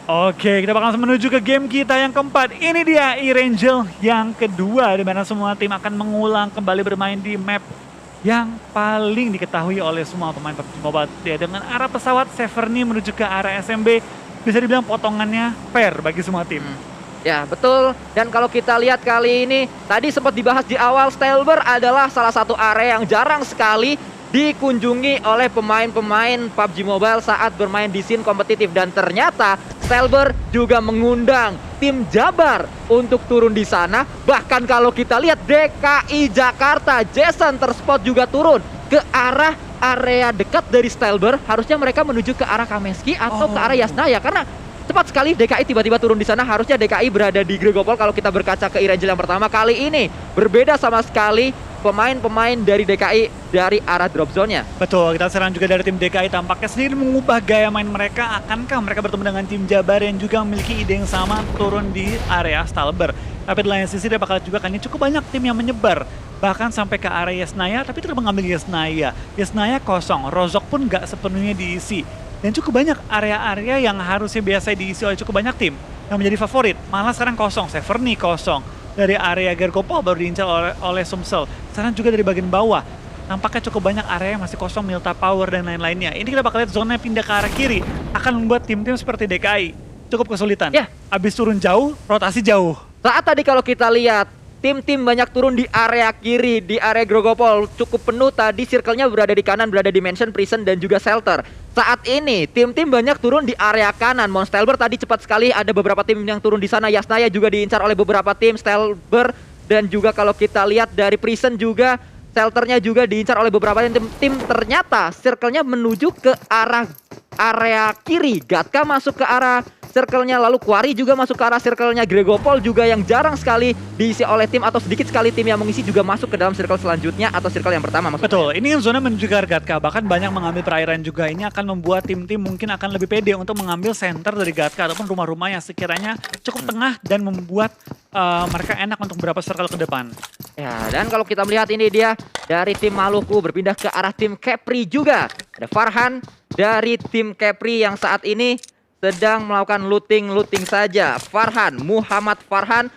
Oke, kita bakal langsung menuju ke game kita yang keempat. Ini dia E-Rangel yang kedua, di mana semua tim akan mengulang kembali bermain di map yang paling diketahui oleh semua pemain PUBG Mobile. Ya, dengan arah pesawat Severny menuju ke arah SMB, bisa dibilang potongannya fair bagi semua tim. Ya, betul. Dan kalau kita lihat kali ini, tadi sempat dibahas di awal, Stelber adalah salah satu area yang jarang sekali dikunjungi oleh pemain-pemain PUBG Mobile saat bermain di scene kompetitif. Dan ternyata Stelber juga mengundang tim Jabar untuk turun di sana. Bahkan kalau kita lihat DKI Jakarta, Jason terspot juga turun ke arah area dekat dari Stelber. Harusnya mereka menuju ke arah Kameski atau ke arah Yasnaya, karena cepat sekali DKI tiba-tiba turun di sana. Harusnya DKI berada di Gregopol kalau kita berkaca ke E-Rangel yang pertama. Kali ini berbeda sama sekali pemain-pemain dari DKI dari arah drop zone-nya. Betul, kita serang juga dari tim DKI tampaknya sendiri mengubah gaya main mereka. Akankah mereka bertemu dengan tim Jabar yang juga memiliki ide yang sama turun di area Stelber? Tapi di lain sisi dia bakal juga kan cukup banyak tim yang menyebar. Bahkan sampai ke area Yasnaya, tapi tetap mengambil Yasnaya. Yasnaya kosong, Rozok pun nggak sepenuhnya diisi. Dan cukup banyak area-area yang harusnya biasa diisi oleh cukup banyak tim yang menjadi favorit. Malah sekarang kosong, Severny kosong. Dari area Gergopol baru diincar oleh Sumsel. Sekarang juga dari bagian bawah. Nampaknya cukup banyak area yang masih kosong, Milta Power dan lain-lainnya. Ini kita bakal lihat zona pindah ke arah kiri. Akan membuat tim-tim seperti DKI cukup kesulitan. Ya. Habis turun jauh, rotasi jauh. Saat tadi kalau kita lihat, tim-tim banyak turun di area kiri, di area Gregopol. Cukup penuh tadi, circle-nya berada di kanan, berada di Mansion, Prison, dan juga Shelter. Saat ini, tim-tim banyak turun di area kanan. Stelber tadi cepat sekali, ada beberapa tim yang turun di sana. Yasnaya juga diincar oleh beberapa tim, Stelber. Dan juga kalau kita lihat dari Prison juga, Shelternya juga diincar oleh beberapa tim. Ternyata, circle-nya menuju ke arah area kiri. Gatka masuk ke arah circle-nya, lalu Quarry juga masuk ke arah circle-nya. Gregopol juga yang jarang sekali diisi oleh tim atau sedikit sekali tim yang mengisi juga masuk ke dalam circle selanjutnya atau circle yang pertama maksudnya. Betul, ini zona menuju ke Gatka, bahkan banyak mengambil perairan juga. Ini akan membuat tim-tim mungkin akan lebih pede untuk mengambil center dari Gatka ataupun rumah-rumah yang sekiranya cukup tengah dan membuat mereka enak untuk beberapa circle ke depan. Ya, dan kalau kita melihat ini dia dari tim Maluku berpindah ke arah tim Kepri juga. Ada Farhan dari tim Kepri yang saat ini sedang melakukan looting saja. Farhan, Muhammad Farhan,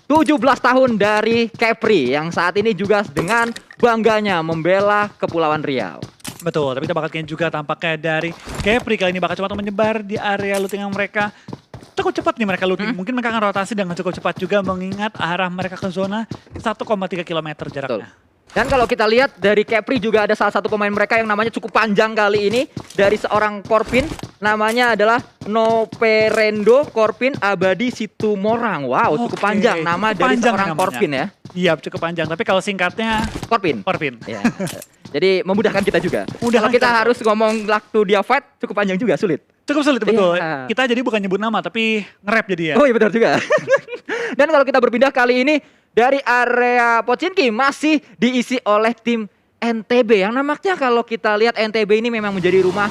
17 tahun dari Kepri yang saat ini juga dengan bangganya membela Kepulauan Riau. Betul, tapi kita bakal lihat juga tampaknya dari Kepri kali ini bakal coba menyebar di area looting mereka. Cukup cepat nih mereka looting. Mungkin mereka akan rotasi dengan cukup cepat juga mengingat arah mereka ke zona 1,3 km jaraknya. Betul. Dan kalau kita lihat dari Kepri juga ada salah satu pemain mereka yang namanya cukup panjang kali ini. Dari seorang Korpin, namanya adalah Noperendo Korpin Abadi Situmorang. Wow, cukup panjang nama dari seorang namanya. Korpin ya. Iya, cukup panjang. Tapi kalau singkatnya Korpin. Ya. Jadi memudahkan kita juga. Kalau kita harus ngomong waktu dia fight cukup panjang juga, sulit. Cukup sulit, betul. Yeah. Kita jadi bukan nyebut nama, tapi nge-rap jadi ya. Oh iya benar juga. Dan kalau kita berpindah kali ini dari area Pochinki masih diisi oleh tim NTB. Yang nampaknya kalau kita lihat NTB ini memang menjadi rumah,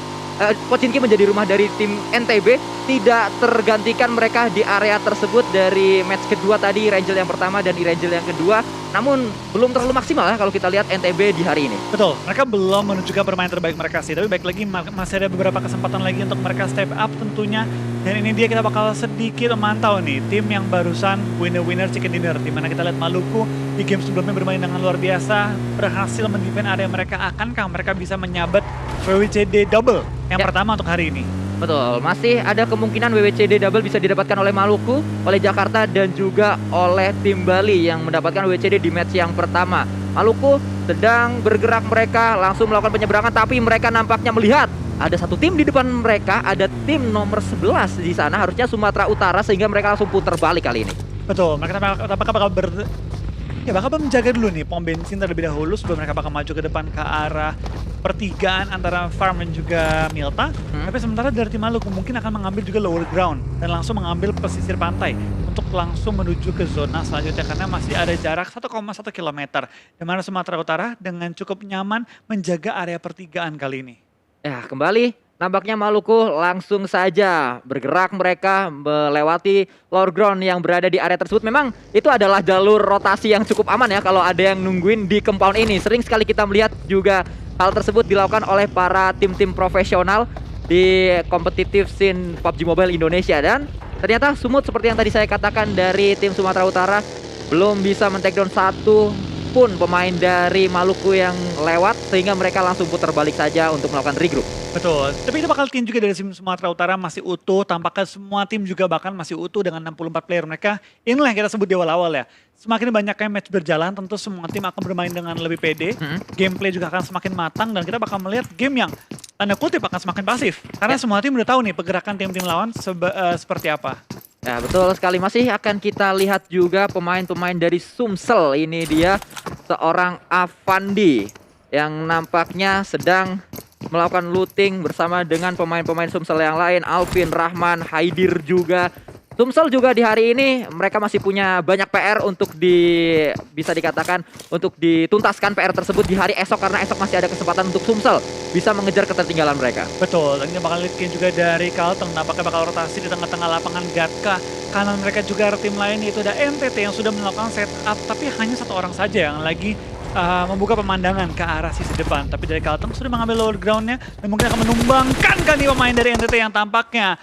Pochinki menjadi rumah dari tim NTB. Tidak tergantikan mereka di area tersebut dari match kedua tadi, Rangel yang pertama dan Rangel yang kedua. Namun belum terlalu maksimal ya kalau kita lihat NTB di hari ini. Betul, mereka belum menunjukkan permainan terbaik mereka sih. Tapi baik lagi masih ada beberapa kesempatan lagi untuk mereka step up tentunya. Dan ini dia kita bakal sedikit memantau nih tim yang barusan winner chicken dinner. Dimana kita lihat Maluku di game sebelumnya bermain dengan luar biasa. Berhasil mendefend area mereka. Akankah mereka bisa menyabet WWCD double yang pertama untuk hari ini? Betul, masih ada kemungkinan WWCD double bisa didapatkan oleh Maluku, oleh Jakarta, dan juga oleh tim Bali yang mendapatkan WWCD di match yang pertama. Maluku sedang bergerak, mereka langsung melakukan penyeberangan, tapi mereka nampaknya melihat ada satu tim di depan mereka, ada tim nomor 11 di sana, harusnya Sumatera Utara, sehingga mereka langsung putar balik kali ini. Betul, mereka bakal bakal menjaga dulu nih pom bensin terlebih dahulu sebelum mereka bakal maju ke depan ke arah pertigaan antara Farm dan juga Milta. Tapi sementara dari tim Maluku mungkin akan mengambil juga lower ground dan langsung mengambil pesisir pantai untuk langsung menuju ke zona selanjutnya karena masih ada jarak 1,1 km. Di mana Sumatera Utara dengan cukup nyaman menjaga area pertigaan kali ini. Ya, kembali nampaknya Maluku langsung saja bergerak, mereka melewati lower ground yang berada di area tersebut. Memang itu adalah jalur rotasi yang cukup aman ya kalau ada yang nungguin di compound ini. Sering sekali kita melihat juga hal tersebut dilakukan oleh para tim-tim profesional. di kompetitif scene PUBG Mobile Indonesia. Dan ternyata Sumut seperti yang tadi saya katakan dari tim Sumatera Utara belum bisa men-take down satu pun pemain dari Maluku yang lewat, sehingga mereka langsung putar balik saja untuk melakukan regroup. Betul, tapi itu bakal tim juga dari tim Sumatera Utara masih utuh, tampaknya semua tim juga bahkan masih utuh dengan 64 player mereka. Inilah yang kita sebut di awal-awal ya. Semakin banyaknya match berjalan, tentu semua tim akan bermain dengan lebih pede, gameplay juga akan semakin matang, dan kita bakal melihat game yang tanda kutip akan semakin pasif. Karena semua tim udah tahu nih pergerakan tim-tim lawan seperti apa. Ya betul sekali, masih akan kita lihat juga pemain-pemain dari Sumsel. Ini dia seorang Avandi yang nampaknya sedang melakukan looting bersama dengan pemain-pemain Sumsel yang lain, Alvin, Rahman, Haidir juga. Sumsel juga di hari ini mereka masih punya banyak PR untuk bisa dikatakan untuk dituntaskan PR tersebut di hari esok, karena esok masih ada kesempatan untuk Sumsel bisa mengejar ketertinggalan mereka. Betul, dan kita bakal lihat juga dari Kalteng nampaknya bakal rotasi di tengah-tengah lapangan Gatka. Kanan mereka juga ada tim lain, yaitu ada NTT yang sudah melakukan setup, tapi hanya satu orang saja yang lagi membuka pemandangan ke arah sisi depan. Tapi dari Kalteng sudah mengambil lower groundnya dan mungkin akan menumbangkan kan nih pemain dari NTT yang tampaknya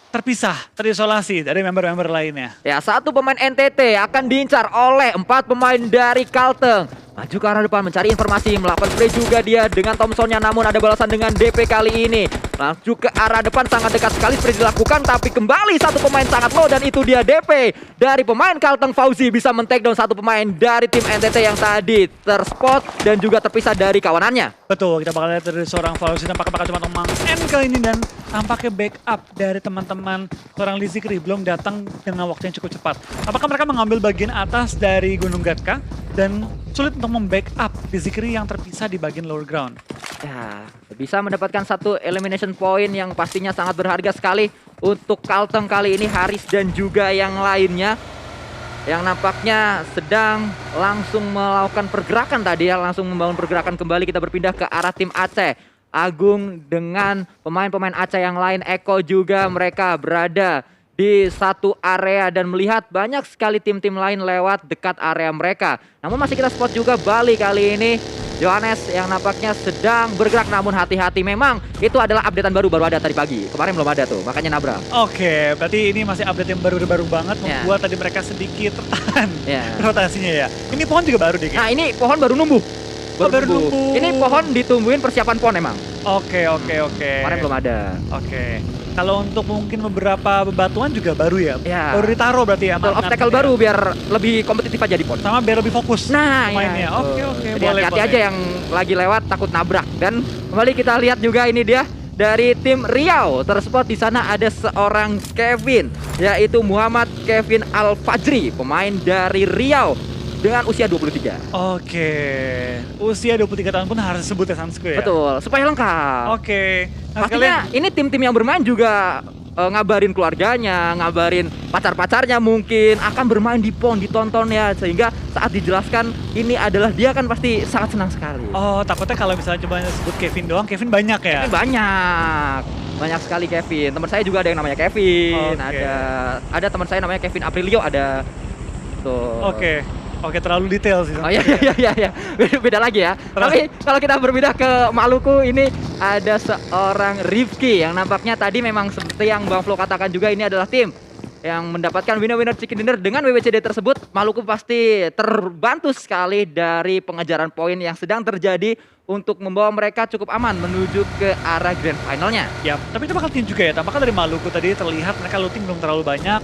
terpisah, terisolasi dari member-member lainnya. Ya, satu pemain NTT akan diincar oleh 4 pemain dari Kalteng. Maju ke arah depan mencari informasi, melakukan play juga dia dengan Thompsonnya, namun ada balasan dengan DP kali ini. Maju ke arah depan sangat dekat sekali seperti dilakukan, tapi kembali satu pemain sangat low, dan itu dia DP dari pemain Kalteng. Fauzi bisa men-take down satu pemain dari tim NTT yang tadi terspot dan juga terpisah dari kawanannya. Betul, kita bakal lihat dari seorang Fauzi tampaknya bakal cuma teman N kali ini, dan tampaknya backup dari teman-teman seorang Lizikri belum datang dengan waktu yang cukup cepat. Apakah mereka mengambil bagian atas dari Gunung Gatka dan sulit untuk membackup Lizikri yang terpisah di bagian lower ground? Ya, bisa mendapatkan satu elimination point yang pastinya sangat berharga sekali untuk Kalteng kali ini. Haris dan juga yang lainnya yang nampaknya sedang langsung melakukan pergerakan tadi ya, langsung membangun pergerakan kembali. Kita berpindah ke arah tim Aceh. Agung dengan pemain-pemain Aceh yang lain, Eko juga, mereka berada di satu area dan melihat banyak sekali tim-tim lain lewat dekat area mereka. Namun masih kita spot juga Bali kali ini. Johannes yang nampaknya sedang bergerak, namun hati-hati, memang itu adalah updatean baru ada tadi pagi. Kemarin belum ada tuh, makanya nabrak. Oke, berarti ini masih update yang baru banget, membuat tadi mereka sedikit tertahan rotasinya ya. Ini pohon juga baru deh. Nah, ini pohon baru numbuh. Baru numbuh. Ini pohon ditumbuhin persiapan pohon emang. Oke. Kemarin belum ada. Oke. Kalau untuk mungkin beberapa bebatuan juga baru ya? Ya. Baru ditaruh berarti ya? Obstacle baru biar lebih kompetitif aja di pon. Sama biar lebih fokus mainnya. Ya, Oke. Jadi hati-hati aja yang lagi lewat takut nabrak. Dan kembali kita lihat juga ini dia dari tim Riau. Terspot di sana ada seorang Kevin, yaitu Muhammad Kevin Al-Fajri, pemain dari Riau dengan usia 23. Oke. Usia 23 tahun pun harus disebut ya Sansku ya? Betul, supaya lengkap. Oke. Nah, pastinya ini tim-tim yang bermain juga ngabarin keluarganya, ngabarin pacar-pacarnya, mungkin akan bermain di PON, ditonton ya, sehingga saat dijelaskan ini adalah dia, kan pasti sangat senang sekali. Oh, takutnya kalau misalnya coba sebut Kevin doang, Kevin banyak ya? Kevin banyak sekali Kevin. Teman saya juga ada yang namanya Kevin, ada teman saya namanya Kevin Aprilio, ada tuh. Oke, terlalu detail sih. Oh iya. Beda lagi ya. Tapi kalau kita berpindah ke Maluku, ini ada seorang Rifki yang nampaknya tadi memang seperti yang Bang Flo katakan juga, ini adalah tim yang mendapatkan winner chicken dinner dengan WWCD tersebut. Maluku pasti terbantu sekali dari pengejaran poin yang sedang terjadi untuk membawa mereka cukup aman menuju ke arah grand finalnya. Ya, tapi itu bakal tim juga ya. Tampaknya dari Maluku tadi terlihat mereka looting belum terlalu banyak.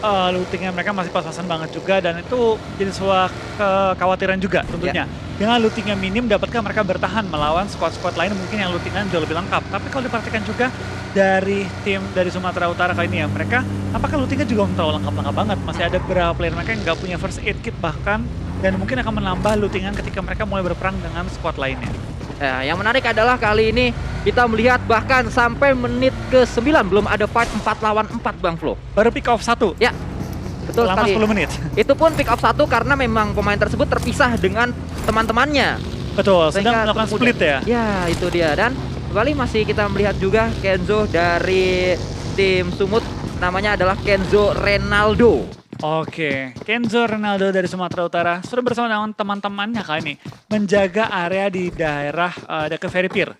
Lootingnya mereka masih pas-pasan banget juga, dan itu jadi sebuah kekhawatiran juga tentunya. Dengan lootingnya minim, dapatkah mereka bertahan melawan squad-squad lain mungkin yang lootingnya jauh lebih lengkap. Tapi kalau diperhatikan juga dari tim dari Sumatera Utara kali ini ya, mereka apakah lootingnya juga belum terlalu lengkap banget. Masih ada beberapa player mereka yang nggak punya first aid kit bahkan, dan mungkin akan menambah lootingan ketika mereka mulai berperang dengan squad lainnya. Ya, yang menarik adalah kali ini kita melihat bahkan sampai menit ke-9 belum ada fight 4 lawan 4 Bang Flo. Baru pick off 1. Ya, betul selama sekali. 10 menit. Itu pun pick off 1 karena memang pemain tersebut terpisah dengan teman-temannya. Betul, sedang melakukan split ya. Ya, itu dia. Dan kembali masih kita melihat juga Kenzo dari tim Sumut, namanya adalah Kenzo Renaldo. Oke, Kenzo Ronaldo dari Sumatera Utara sudah bersama dengan teman-temannya kali ini menjaga area di daerah dekat Ferry Pier.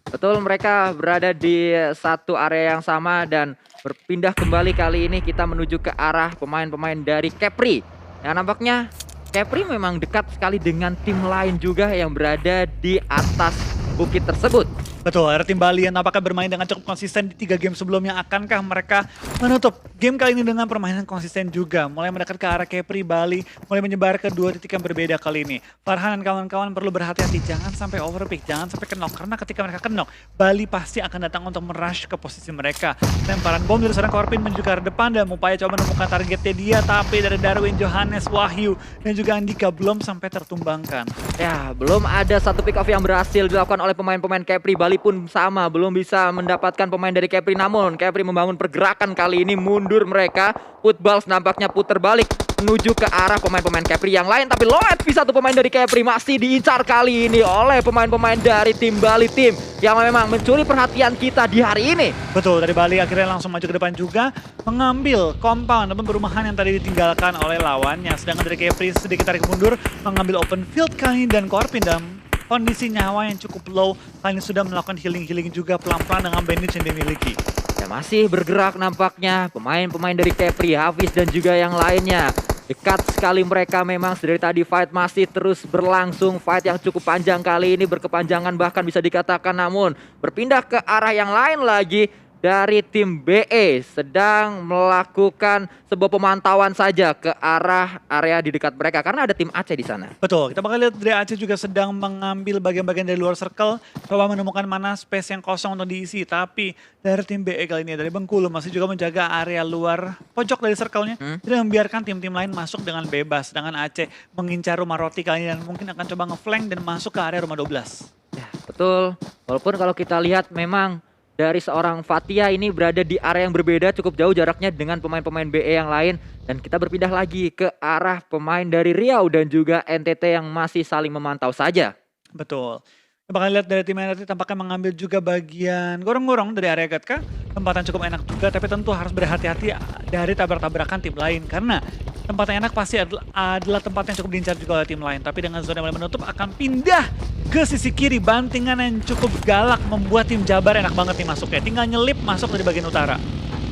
Betul, mereka berada di satu area yang sama dan berpindah kembali kali ini kita menuju ke arah pemain-pemain dari Capri. Yang nampaknya Capri memang dekat sekali dengan tim lain juga yang berada di atas bukit tersebut. Betul, ada tim Bali yang nampaknya bermain dengan cukup konsisten di 3 game sebelumnya. Akankah mereka menutup game kali ini dengan permainan konsisten juga? Mulai mendekat ke arah Capri, Bali, mulai menyebar ke 2 titik yang berbeda kali ini. Farhan dan kawan-kawan perlu berhati-hati, jangan sampai overpick, jangan sampai knock. Karena ketika mereka knock, Bali pasti akan datang untuk merush ke posisi mereka. Lemparan bom dari seorang Corpin menuju ke arah depan dan upaya coba menemukan targetnya dia. Tapi dari Darwin, Johannes, Wahyu, dan juga Andika belum sampai tertumbangkan. Ya, belum ada satu pick off yang berhasil dilakukan oleh pemain-pemain Capri. Bali pun sama, belum bisa mendapatkan pemain dari Capri. Namun Capri membangun pergerakan kali ini, mundur mereka. Footballs nampaknya putar balik menuju ke arah pemain-pemain Capri yang lain. Tapi Loet, satu pemain dari Capri masih diincar kali ini oleh pemain-pemain dari tim Bali, tim yang memang mencuri perhatian kita di hari ini. Betul, dari Bali akhirnya langsung maju ke depan juga, mengambil compound ataupun perumahan yang tadi ditinggalkan oleh lawannya. Sedangkan dari Capri sedikit tarik mundur, mengambil open field kali ini, dan Corpin dalam kondisi nyawa yang cukup low, kali ini sudah melakukan healing-healing juga pelan-pelan dengan bandage yang dimiliki. Ya, masih bergerak nampaknya pemain-pemain dari Capri, Hafiz dan juga yang lainnya. Dekat sekali mereka memang, dari tadi fight masih terus berlangsung. Fight yang cukup panjang kali ini, berkepanjangan bahkan bisa dikatakan. Namun berpindah ke arah yang lain lagi. Dari tim BE sedang melakukan sebuah pemantauan saja ke arah area di dekat mereka karena ada tim Aceh di sana. Betul, kita bakal lihat dari Aceh juga sedang mengambil bagian-bagian dari luar circle, coba menemukan mana space yang kosong untuk diisi. Tapi dari tim BE kali ini, dari Bengkulu masih juga menjaga area luar pojok dari circle-nya, tidak membiarkan tim-tim lain masuk dengan bebas. Sedangkan Aceh mengincar rumah roti kali ini dan mungkin akan coba ngeflank dan masuk ke area rumah 12. Ya, betul, walaupun kalau kita lihat memang dari seorang Fatia ini berada di area yang berbeda, cukup jauh jaraknya dengan pemain-pemain BE yang lain. Dan kita berpindah lagi ke arah pemain dari Riau dan juga NTT yang masih saling memantau saja. Betul. Kita bakal lihat dari tim NTT tampaknya mengambil juga bagian gorong-gorong dari area Gatka. Tempat yang cukup enak juga, tapi tentu harus berhati-hati dari tabrak-tabrakan tim lain. Karena tempat yang enak pasti adalah tempat yang cukup diincar juga oleh tim lain. Tapi dengan zona yang mulai menutup akan pindah ke sisi kiri. Bantingan yang cukup galak membuat tim Jabar enak banget nih masuknya. Tinggal nyelip masuk dari bagian utara.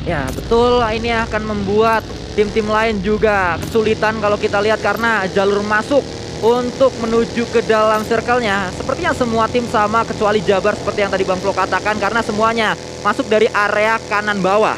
Ya betul, ini akan membuat tim-tim lain juga kesulitan kalau kita lihat karena jalur masuk untuk menuju ke dalam circle-nya. Sepertinya semua tim sama kecuali Jabar seperti yang tadi Bang Flo katakan karena semuanya masuk dari area kanan bawah.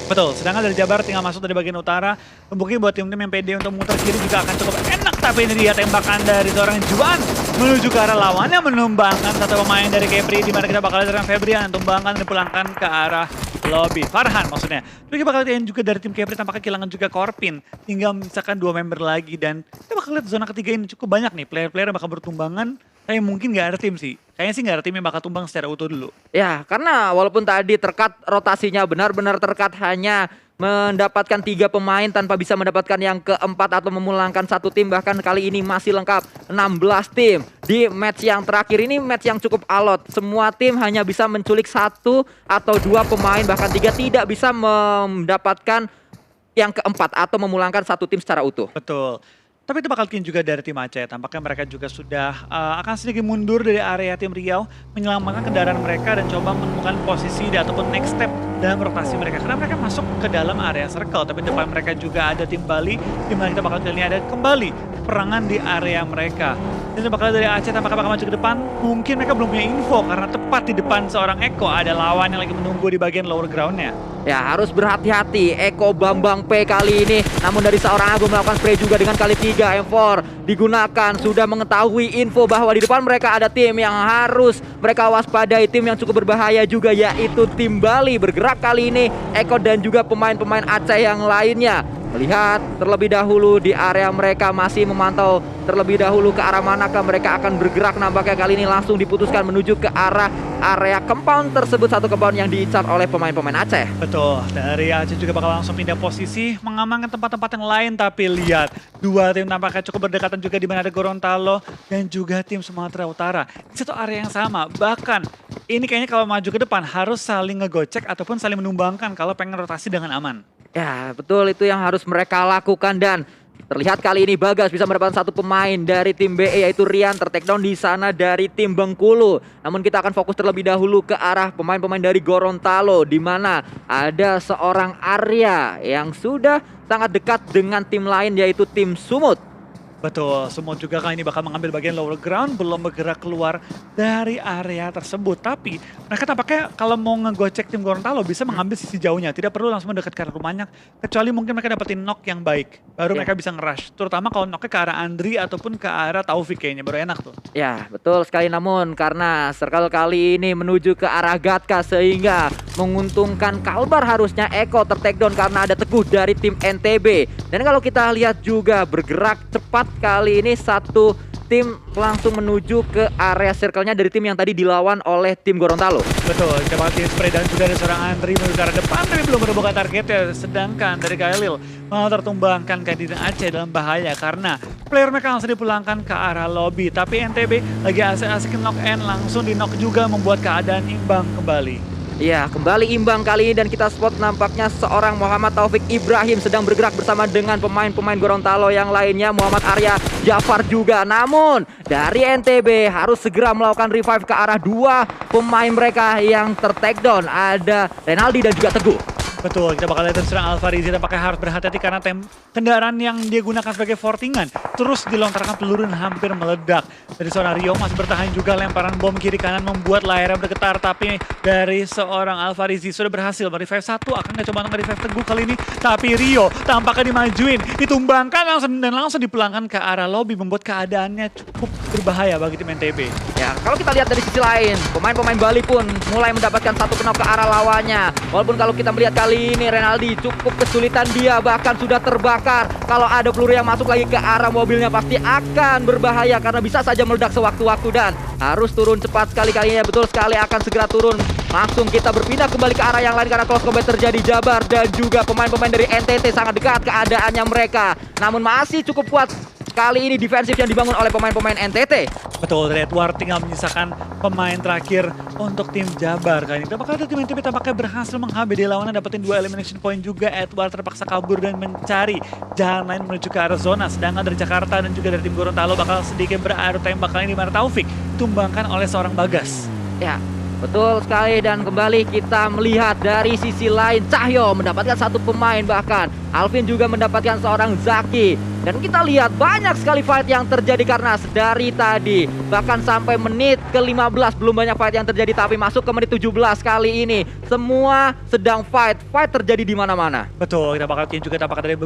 Betul, sedangkan dari Jabar tinggal masuk dari bagian utara. Mungkin buat tim-tim yang pede untuk memutar kiri juga akan cukup enak. Tapi ini dia tembakan dari seorang Juan menuju ke arah lawannya, menumbangkan satu pemain dari Capri, di mana kita bakal lihat seorang Febrian tumbangkan dan dipulangkan ke arah lobby. Farhan maksudnya. Tapi kita bakal lihat juga dari tim Capri tampaknya kehilangan juga Corpin. Tinggal misalkan 2 member lagi dan kita bakal lihat zona ketiga ini cukup banyak nih. Player-player yang bakal bertumbangan. Tapi mungkin nggak ada tim sih. Kayaknya sih nggak ada tim yang bakal tumbang secara utuh dulu. Ya, karena walaupun tadi terkat rotasinya benar-benar terkat hanya mendapatkan 3 pemain tanpa bisa mendapatkan yang keempat atau memulangkan satu tim. Bahkan kali ini masih lengkap 16 tim. Di match yang terakhir ini match yang cukup alot. Semua tim hanya bisa menculik 1 atau 2 pemain, bahkan 3 tidak bisa mendapatkan yang keempat atau memulangkan satu tim secara utuh. Betul. Tapi itu bakal bikin juga dari tim Aceh. Tampaknya mereka juga sudah akan sedikit mundur dari area tim Riau, menyelamatkan kendaraan mereka dan coba menemukan posisi ataupun next step dalam rotasi mereka. Karena mereka masuk ke dalam area circle, tapi depan mereka juga ada tim Bali, di mana kita bakal lihat ada kembali perangan di area mereka. Dan bakal dari Aceh tampaknya bakal maju ke depan. Mungkin mereka belum punya info karena tepat di depan seorang Eko ada lawan yang lagi menunggu di bagian lower groundnya. Ya harus berhati-hati Eko Bambang P kali ini. Namun dari seorang Agung melakukan spray juga dengan kali 3 M4 digunakan. Sudah mengetahui info bahwa di depan mereka ada tim yang harus mereka waspadai. Tim yang cukup berbahaya juga yaitu tim Bali. Bergerak kali ini Eko dan juga pemain-pemain Aceh yang lainnya. Melihat terlebih dahulu di area mereka, masih memantau terlebih dahulu ke arah manakah mereka akan bergerak. Nampaknya kali ini langsung diputuskan menuju ke arah area compound tersebut, satu compound yang diincar oleh pemain-pemain Aceh. Betul, dari Aceh juga bakal langsung pindah posisi, mengamankan tempat-tempat yang lain. Tapi lihat, 2 tim nampaknya cukup berdekatan juga, di mana ada Gorontalo dan juga tim Sumatera Utara. Di satu area yang sama, bahkan ini kayaknya kalau maju ke depan harus saling ngegocek ataupun saling menumbangkan kalau pengen rotasi dengan aman. Ya betul, itu yang harus mereka lakukan. Dan Terlihat kali ini Bagas bisa mendapatkan satu pemain dari tim BE yaitu Rian, ter-take down di sana dari tim Bengkulu. Namun kita akan fokus terlebih dahulu ke arah pemain-pemain dari Gorontalo, di mana ada seorang Arya yang sudah sangat dekat dengan tim lain yaitu tim Sumut. Betul, semua juga kali ini bakal mengambil bagian lower ground, belum bergerak keluar dari area tersebut. Tapi mereka tampaknya kalau mau ngegocek tim Gorontalo bisa mengambil sisi jauhnya. Tidak perlu langsung mendekat ke arah rumahnya, kecuali mungkin mereka dapetin knock yang baik. Baru mereka bisa nge-rush. Terutama kalau knocknya ke arah Andri ataupun ke arah Taufik kayaknya, baru enak tuh. Ya, betul sekali, namun karena circle kali ini menuju ke arah Gatka sehingga menguntungkan Kalbar, harusnya Eko ter-take down karena ada Teguh dari tim NTB. Dan kalau kita lihat juga bergerak cepat kali ini satu tim langsung menuju ke area circle-nya dari tim yang tadi dilawan oleh tim Gorontalo. Betul, kita bakal spray dan juga ada seorang Andri menuju ke arah depan tapi belum menemukan targetnya. Sedangkan dari Khalil malah tertumbangkan Kadin Aceh dalam bahaya karena player mereka langsung dipulangkan ke arah lobby. Tapi NTB lagi asik-asik knock end, langsung di knock juga membuat keadaan imbang kembali. Ya, kembali imbang kali ini dan kita spot nampaknya seorang Muhammad Taufik Ibrahim sedang bergerak bersama dengan pemain-pemain Gorontalo yang lainnya, Muhammad Arya, Jafar juga. Namun dari NTB harus segera melakukan revive ke arah dua pemain mereka yang ter-take down. Ada Renaldi dan juga Teguh. Betul, kita bakal lihat serang Alvarizi dan pakai harus berhati-hati karena kendaraan yang dia gunakan sebagai fortingan terus dilontarkan peluru dan hampir meledak. Dari seorang Rio masih bertahan juga, lemparan bom kiri kanan membuat layarnya bergetar, tapi dari seorang Alvarizi sudah berhasil merevive satu, akan nggak coba nge-revive Teguh kali ini, tapi Rio tampaknya dimajuin, ditumbangkan langsung dipulangkan ke arah lobby, membuat keadaannya cukup berbahaya bagi tim NTB. Ya, kalau kita lihat dari sisi lain, pemain-pemain Bali pun mulai mendapatkan satu knock ke arah lawannya. Walaupun kalau kita melihat kali ini Renaldi cukup kesulitan, dia bahkan sudah terbakar. Kalau ada peluru yang masuk lagi ke arah mobilnya pasti akan berbahaya karena bisa saja meledak sewaktu-waktu dan harus turun cepat sekali kalinya. Betul sekali, akan segera turun. Langsung kita berpindah kembali ke arah yang lain karena close combat terjadi. Jabar dan juga pemain-pemain dari NTT sangat dekat keadaannya mereka. Namun masih cukup kuat kali ini defensif yang dibangun oleh pemain-pemain NTT. Betul, dari Edward tinggal menyisakan pemain terakhir untuk tim Jabar kali ini. Apakah ada tim NTB tampaknya berhasil menghabisi lawannya, dapetin 2 elimination point juga. Edward terpaksa kabur dan mencari jalan lain menuju ke arah zona. Sedangkan dari Jakarta dan juga dari tim Gorontalo bakal sedikit beradu tembak kali ini, di mana Taufik tumbangkan oleh seorang Bagas. Ya, betul sekali, dan kembali kita melihat dari sisi lain Cahyo mendapatkan satu pemain, bahkan Alvin juga mendapatkan seorang Zaki. Dan kita lihat banyak sekali fight yang terjadi karena dari tadi bahkan sampai menit ke-15 belum banyak fight yang terjadi, tapi masuk ke menit 17 kali ini semua sedang fight terjadi di mana-mana. Betul, kita bakal lihat juga tampaknya dari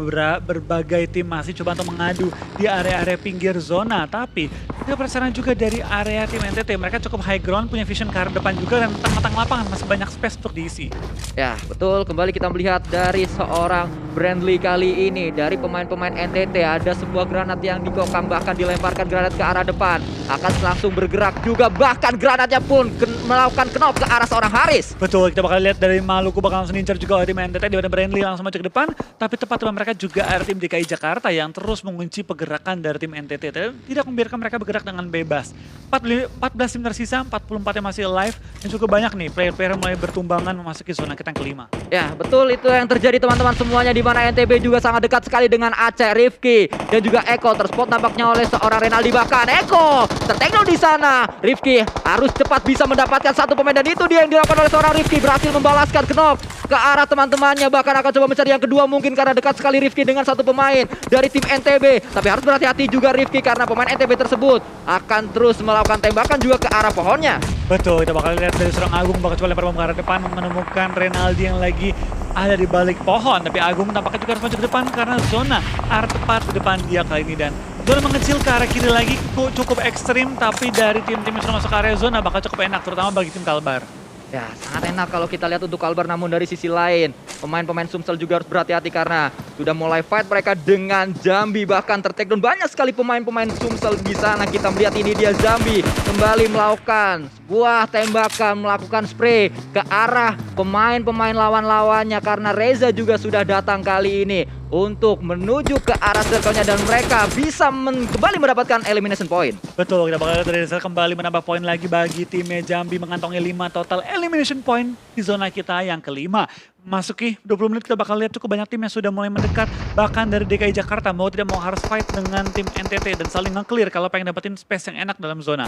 berbagai tim masih coba untuk mengadu di area-area pinggir zona, tapi kita perasaan juga dari area tim NTT, mereka cukup high ground, punya vision ke arah depan juga, dan tengah-tengah lapangan masih banyak space untuk diisi. Ya, betul, kembali kita melihat dari seorang Brandly kali ini, dari pemain-pemain NTT ada sebuah granat yang dikokang, bahkan dilemparkan granat ke arah depan, akan langsung bergerak juga, bahkan granatnya pun melakukan knock ke arah seorang Haris. Betul, kita bakal lihat dari Maluku bakal langsung incer juga oleh tim NTT, di mana Brandly langsung maju ke depan, tapi tepat teman mereka juga ada tim DKI Jakarta yang terus mengunci pergerakan dari tim NTT, tidak membiarkan mereka bergerak dengan bebas. 14 tim tersisa, 44 yang masih alive, dan cukup banyak nih player-player mulai bertumbangan memasuki zona kita yang kelima. Ya, betul, itu yang terjadi teman-teman semuanya, di mana NTB juga sangat dekat sekali dengan Aceh, Rifki dan juga Eko. Terspot nampaknya oleh seorang Renaldi, bahkan Eko ter-take down di sana. Rifki harus cepat bisa mendapatkan satu pemain, dan itu dia yang dilakukan oleh seorang Rifki, berhasil membalaskan knock ke arah teman-temannya, bahkan akan coba mencari yang kedua mungkin karena dekat sekali Rifki dengan satu pemain dari tim NTB. Tapi harus berhati-hati juga Rifki karena pemain NTB tersebut akan terus melakukan tembakan juga ke arah pohonnya. Betul, kita bakal lihat dari seorang Agung bakal coba lempar bom ke arah depan, menemukan Renaldi yang lagi ada di balik pohon, tapi Agung tampaknya juga harus maju ke depan karena zona arah tepat di depan dia kali ini, dan zona mengecil ke arah kiri lagi cukup ekstrim, tapi dari tim-tim yang sudah masuk ke area zona bakal cukup enak, terutama bagi tim Kalbar. Ya, sangat enak kalau kita lihat untuk Kalbar, namun dari sisi lain pemain-pemain Sumsel juga harus berhati-hati karena sudah mulai fight mereka dengan Jambi, bahkan ter-take down banyak sekali pemain-pemain Sumsel di sana. Kita melihat ini dia Jambi kembali melakukan sebuah tembakan, melakukan spray ke arah pemain-pemain lawan-lawannya karena Reza juga sudah datang kali ini untuk menuju ke arah circle-nya, dan mereka bisa kembali mendapatkan elimination point. Betul, kita bakal lihat dari Reza kembali menambah poin lagi bagi timnya Jambi, mengantongi 5 total elimination point di zona kita yang kelima. Masuki 20 menit kita bakal lihat cukup banyak tim yang sudah mulai mendekat. Bahkan dari DKI Jakarta mau tidak mau harus fight dengan tim NTT dan saling nge-clear kalau pengen dapetin space yang enak dalam zona.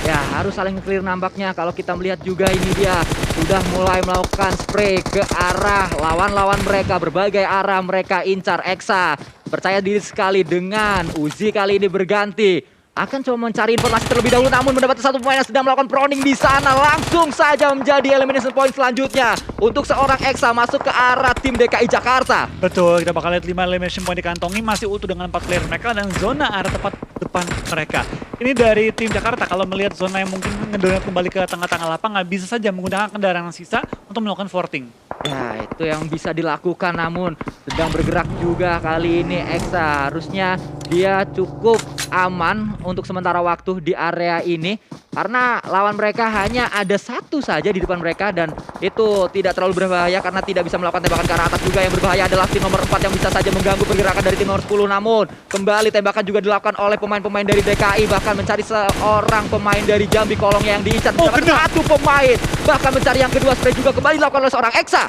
Ya, harus saling clear nampaknya. Kalau kita melihat juga ini dia sudah mulai melakukan spray ke arah lawan-lawan mereka. Berbagai arah mereka incar. Exa percaya diri sekali dengan Uzi kali ini berganti. Akan coba mencari informasi terlebih dahulu, namun mendapati satu pemain yang sedang melakukan proning di sana. Langsung saja menjadi elimination point selanjutnya untuk seorang Exa masuk ke arah tim DKI Jakarta. Betul, kita bakal lihat 5 elimination point dikantongi, masih utuh dengan 4 player mereka dan zona arah tepat depan mereka. Ini dari tim Jakarta, kalau melihat zona yang mungkin ngedonat kembali ke tengah-tengah lapangan, bisa saja menggunakan kendaraan sisa untuk melakukan forting. Ya, itu yang bisa dilakukan, namun sedang bergerak juga kali ini Exa. Harusnya dia cukup aman untuk sementara waktu di area ini karena lawan mereka hanya ada satu saja di depan mereka dan itu tidak terlalu berbahaya karena tidak bisa melakukan tembakan ke arah atas juga. Yang berbahaya adalah tim nomor 4 yang bisa saja mengganggu pergerakan dari tim nomor 10, namun kembali tembakan juga dilakukan oleh pemain-pemain dari DKI, bahkan mencari seorang pemain dari Jambi Kolongnya yang diincar. Satu pemain, bahkan mencari yang kedua, spray juga kembali dilakukan oleh seorang Exa.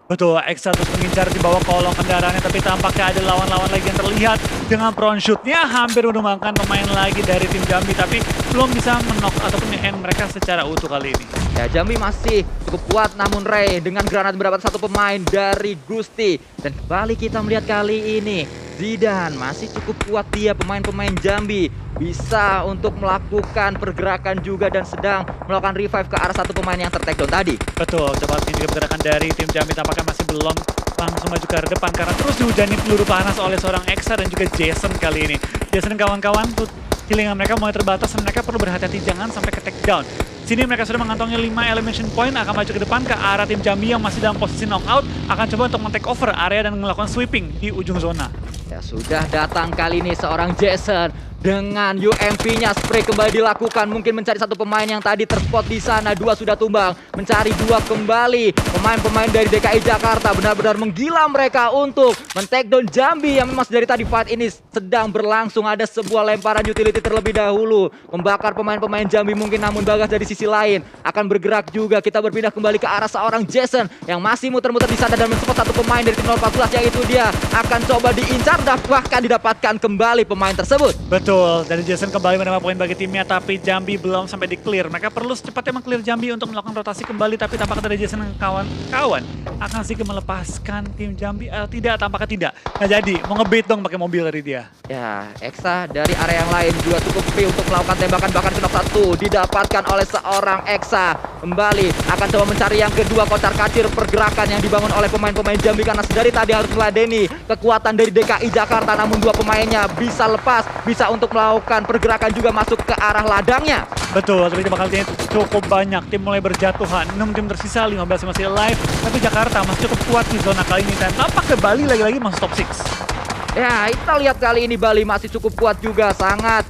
Betul, Exa terus mengincar di bawah kolong kendaraannya, tapi tampaknya ada lawan-lawan lagi yang terlihat dengan prone shoot-nya hampir menumbangkan pemain lagi dari tim Jambi, tapi belum bisa menok ataupun nge-end mereka secara utuh kali ini. Ya, Jambi masih cukup kuat, namun Ray dengan granat mendapat satu pemain dari Gusti. Dan kembali kita melihat kali ini Zidan masih cukup kuat, dia pemain-pemain Jambi bisa untuk melakukan pergerakan juga dan sedang melakukan revive ke arah satu pemain yang ter-take down tadi. Betul, coba ini juga pergerakan dari tim Jambi tampaknya masih belum langsung maju ke arah depan karena terus dihujani peluru panas oleh seorang Exa dan juga Jason kali ini. Jason dan kawan-kawan tuh healing mereka mulai terbatas dan mereka perlu berhati-hati jangan sampai ke take down. Sini mereka sudah mengantongi 5 elimination point, akan maju ke depan ke arah tim Jambi yang masih dalam posisi knockout, akan coba untuk men-take over area dan melakukan sweeping di ujung zona. Ya, sudah datang kali ini seorang Jason dengan UMP-nya, spray kembali dilakukan, mungkin mencari satu pemain yang tadi terspot di sana. 2 sudah tumbang, mencari 2 kembali. Pemain-pemain dari DKI Jakarta benar-benar menggila mereka untuk men-take down Jambi yang memang dari tadi fight ini sedang berlangsung. Ada sebuah lemparan utility terlebih dahulu membakar pemain-pemain Jambi mungkin, namun Bagas dari sisi lain akan bergerak juga. Kita berpindah kembali ke arah seorang Jason yang masih muter-muter di sana dan menspot satu pemain dari tim 014, yaitu dia akan coba diincar dan bahkan didapatkan kembali pemain tersebut. Betul, dari Jason kembali menambah poin bagi timnya, tapi Jambi belum sampai di-clear. Mereka perlu secepatnya meng-clear Jambi untuk melakukan rotasi kembali, tapi tampaknya dari Jason dan kawan-kawan akan sedikit melepaskan tim Jambi. Tidak, tampaknya tidak. Nah jadi, mau nge-bait dong pakai mobil dari dia. Ya, Exa dari area yang lain juga cukup free untuk melakukan tembakan, bahkan knock 1 didapatkan oleh seorang Exa. Kembali akan coba mencari yang kedua, kocar kacir pergerakan yang dibangun oleh pemain-pemain Jambi karena dari tadi harus meladeni kekuatan dari DKI Jakarta, namun 2 pemainnya bisa lepas, bisa untuk melakukan pergerakan juga masuk ke arah ladangnya. Betul, tapi bakal cukup banyak tim mulai berjatuhan. 6 tim tersisa, 15 masih alive, tapi Jakarta masih cukup kuat di zona kali ini dan tampaknya Bali lagi-lagi masuk top 6. Ya, kita lihat kali ini Bali masih cukup kuat juga, sangat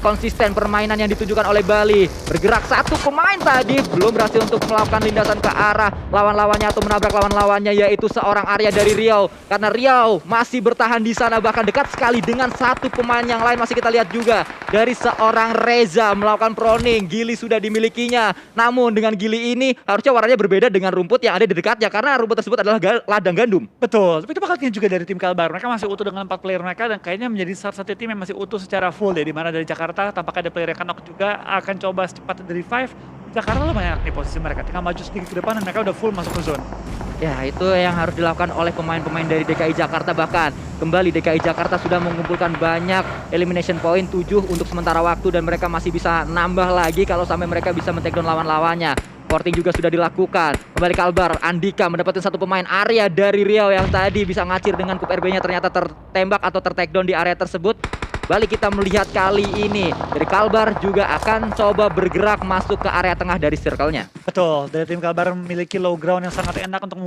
konsisten permainan yang ditujukan oleh Bali. Bergerak satu pemain tadi belum berhasil untuk melakukan lindasan ke arah lawan-lawannya atau menabrak lawan-lawannya, yaitu seorang Arya dari Riau. Karena Riau masih bertahan di sana, bahkan dekat sekali dengan satu pemain yang lain. Masih kita lihat juga dari seorang Reza melakukan proning. Gili sudah dimilikinya, namun dengan Gili ini harusnya warnanya berbeda dengan rumput yang ada di dekatnya karena rumput tersebut adalah ladang gandum. Betul, tapi itu bakal juga dari tim Kalbar. Mereka masih utuh dengan 4 player mereka dan kayaknya menjadi salah satu tim yang masih utuh secara full ya, di mana dari Jakarta tampaknya ada player yang knock juga akan coba secepatnya dari 5. Jakarta lumayan di posisi mereka, tinggal maju sedikit ke depan dan mereka udah full masuk ke zone. Ya, itu yang harus dilakukan oleh pemain-pemain dari DKI Jakarta. Bahkan kembali DKI Jakarta sudah mengumpulkan banyak elimination point, 7 untuk sementara waktu, dan mereka masih bisa nambah lagi kalau sampai mereka bisa men-take down lawan-lawannya. Porting juga sudah dilakukan. Kembali Kalbar, Andika mendapatkan satu pemain Arya dari Riau yang tadi bisa ngacir dengan kup RB-nya, ternyata tertembak atau ter-take down di area tersebut. Balik kita melihat kali ini dari Kalbar juga akan coba bergerak masuk ke area tengah dari circle-nya. Betul, dari tim Kalbar memiliki low ground yang sangat enak untuk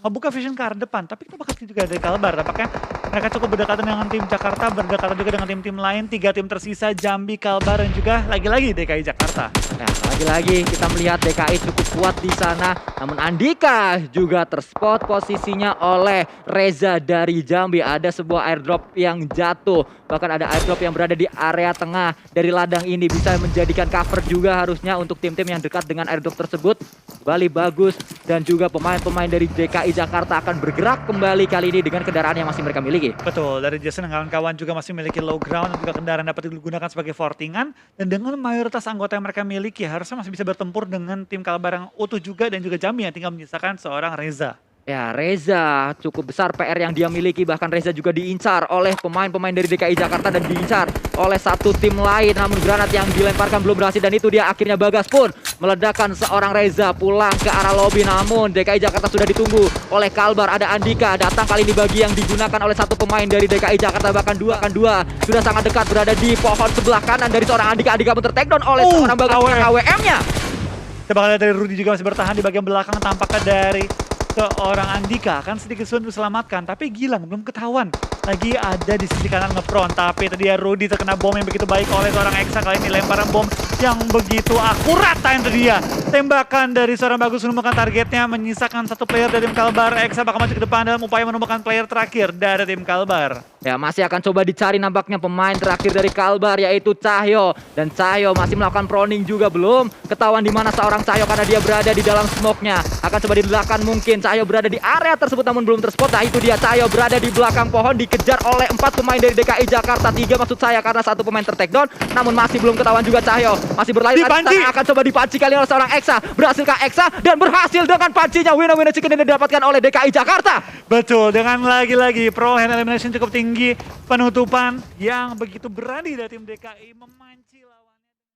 membuka vision ke arah depan. Tapi kita bakal juga dari Kalbar, tampaknya mereka cukup berdekatan dengan tim Jakarta, berdekatan juga dengan tim-tim lain. 3 tim tersisa, Jambi, Kalbar, dan juga lagi-lagi DKI Jakarta. Nah, lagi-lagi kita melihat DKI cukup kuat di sana. Namun Andika juga terspot posisinya oleh Reza dari Jambi. Ada sebuah airdrop yang jatuh. Bahkan ada airdrop yang berada di area tengah dari ladang ini bisa menjadikan cover juga harusnya untuk tim-tim yang dekat dengan airdrop tersebut. Kembali bagus dan juga pemain-pemain dari DKI Jakarta akan bergerak kembali kali ini dengan kendaraan yang masih mereka miliki. Betul, dari Jason dan kawan-kawan juga masih memiliki low ground dan juga kendaraan dapat digunakan sebagai fortingan. Dan dengan mayoritas anggota yang mereka miliki harusnya masih bisa bertempur dengan tim Kalbar yang utuh juga dan juga Jami yang tinggal menyisakan seorang Reza. Ya, Reza cukup besar PR yang dia miliki, bahkan Reza juga diincar oleh pemain-pemain dari DKI Jakarta dan diincar oleh satu tim lain, namun granat yang dilemparkan belum berhasil dan itu dia akhirnya Bagas pun meledakkan seorang Reza pulang ke arah lobby, namun DKI Jakarta sudah ditunggu oleh Kalbar. Ada Andika datang kali ini bagi yang digunakan oleh satu pemain dari DKI Jakarta, bahkan dua sudah sangat dekat berada di pohon sebelah kanan dari seorang Andika. Andika pun tertakedown oleh seorang Bagas dengan AWM-nya. Kita bakal lihat dari Rudy juga masih bertahan di bagian belakang, tampaknya dari seorang Andika akan sedikit sulit diselamatkan, tapi Gilang belum ketahuan lagi ada di sisi kanan ngefront. Tapi tadi ya Rudy terkena bom yang begitu baik oleh seorang Eksa. Kali ini lemparan bom yang begitu akurat itu dia. Tembakan dari seorang Bagus menemukan targetnya, menyisakan satu player dari tim Kalbar. Eksa bakal maju ke depan dalam upaya menemukan player terakhir dari tim Kalbar. Ya, masih akan coba dicari nampaknya pemain terakhir dari Kalbar, yaitu Cahyo. Dan Cahyo masih melakukan proning juga, belum ketahuan di mana seorang Cahyo karena dia berada di dalam smoke-nya. Akan coba diledakan mungkin. Cahyo berada di area tersebut namun belum terspot. Nah itu dia Cahyo berada di belakang pohon, dikejar oleh 4 pemain dari DKI Jakarta. 3 maksud saya karena satu pemain tertakedown. Namun masih belum ketahuan juga Cahyo. Masih berlari akan coba dipanci kali oleh seorang Eksa. Berhasilkah Eksa? Dan berhasil dengan pancinya. Winner chicken yang didapatkan oleh DKI Jakarta. Betul, dengan lagi-lagi perolehan elimination cukup tinggi, penutupan yang begitu berani dari tim DKI memanci.